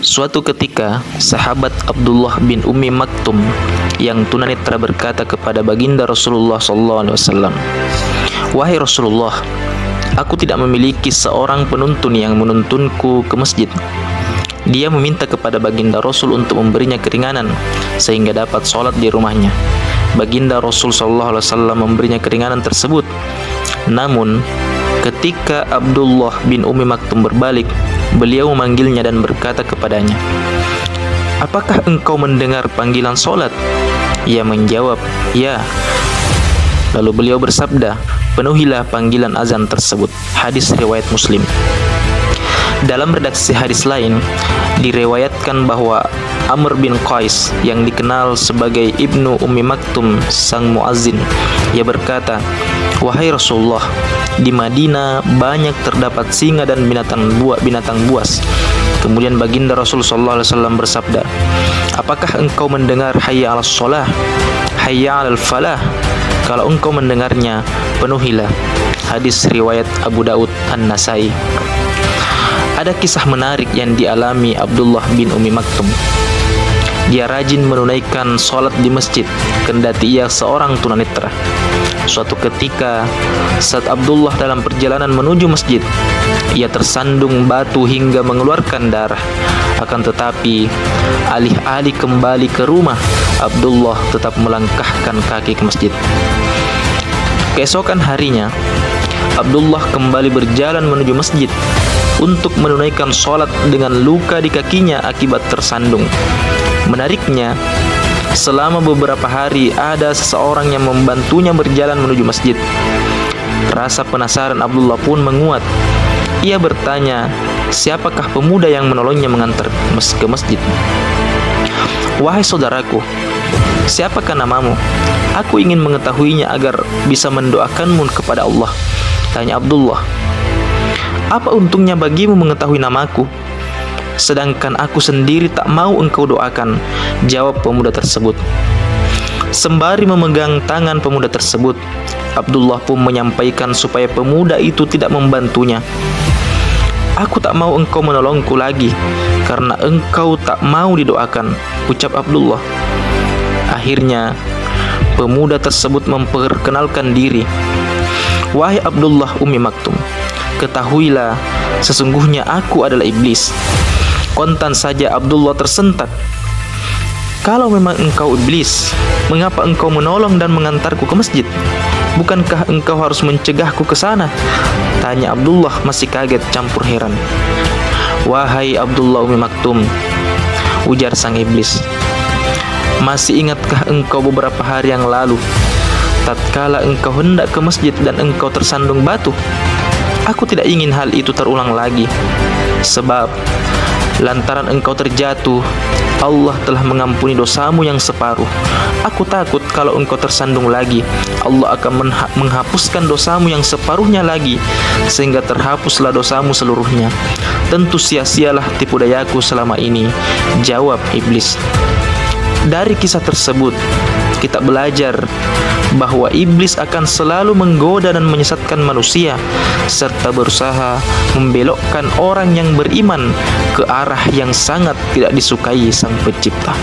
Suatu ketika, sahabat Abdullah bin Ummi Maktum yang tunanetra berkata kepada baginda Rasulullah SAW, "Wahai Rasulullah, aku tidak memiliki seorang penuntun yang menuntunku ke masjid." Dia meminta kepada baginda Rasul untuk memberinya keringanan sehingga dapat sholat di rumahnya. Baginda Rasul SAW memberinya keringanan tersebut. Namun, ketika Abdullah bin Ummi Maktum berbalik, beliau memanggilnya dan berkata kepadanya, "Apakah engkau mendengar panggilan sholat?" Ia menjawab, "Ya." Lalu beliau bersabda, "Penuhilah panggilan azan tersebut." Hadis riwayat Muslim. Dalam redaksi hadis lain, direwayatkan bahwa Amr bin Qais yang dikenal sebagai Ibnu Ummi Maktum sang muazzin, ia berkata, "Wahai Rasulullah, di Madinah banyak terdapat singa dan binatang buas." Kemudian baginda Rasul sallallahu alaihi wasallam bersabda, "Apakah engkau mendengar hayya 'alas shalah, hayya 'alal falah? Kalau engkau mendengarnya, penuhilah." Hadis riwayat Abu Daud An-Nasai. Ada kisah menarik yang dialami Abdullah bin Ummi Maktum. Dia rajin menunaikan sholat di masjid, kendati ia seorang tunanetra. Suatu ketika, saat Abdullah dalam perjalanan menuju masjid, ia tersandung batu hingga mengeluarkan darah. Akan tetapi, alih-alih kembali ke rumah, Abdullah tetap melangkahkan kaki ke masjid. Keesokan harinya, Abdullah kembali berjalan menuju masjid untuk menunaikan sholat dengan luka di kakinya akibat tersandung. Menariknya, selama beberapa hari ada seseorang yang membantunya berjalan menuju masjid. Rasa penasaran Abdullah pun menguat. Ia bertanya, siapakah pemuda yang menolongnya mengantar ke masjid? "Wahai saudaraku, siapakah namamu? Aku ingin mengetahuinya agar bisa mendoakanmu kepada Allah," tanya Abdullah. "Apa untungnya bagimu mengetahui namaku? Sedangkan aku sendiri tak mau engkau doakan," jawab pemuda tersebut. Sembari memegang tangan pemuda tersebut, Abdullah pun menyampaikan supaya pemuda itu tidak membantunya. "Aku tak mau engkau menolongku lagi karena engkau tak mau didoakan," ucap Abdullah. Akhirnya, pemuda tersebut memperkenalkan diri. "Wahai Abdullah Ummi Maktum, ketahuilah, sesungguhnya aku adalah iblis." Kontan saja Abdullah tersentak. "Kalau memang engkau iblis, mengapa engkau menolong dan mengantarku ke masjid? Bukankah engkau harus mencegahku ke sana?" tanya Abdullah masih kaget campur heran. "Wahai Abdullah Ummi Maktum," ujar sang iblis, "masih ingatkah engkau beberapa hari yang lalu, tatkala engkau hendak ke masjid dan engkau tersandung batu? Aku tidak ingin hal itu terulang lagi. Sebab lantaran engkau terjatuh, Allah telah mengampuni dosamu yang separuh. Aku takut kalau engkau tersandung lagi, Allah akan menghapuskan dosamu yang separuhnya lagi, sehingga terhapuslah dosamu seluruhnya. Tentu sia-sialah tipu dayaku selama ini," jawab iblis. Dari kisah tersebut, kita belajar bahwa iblis akan selalu menggoda dan menyesatkan manusia, serta berusaha membelokkan orang yang beriman ke arah yang sangat tidak disukai Sang Pencipta.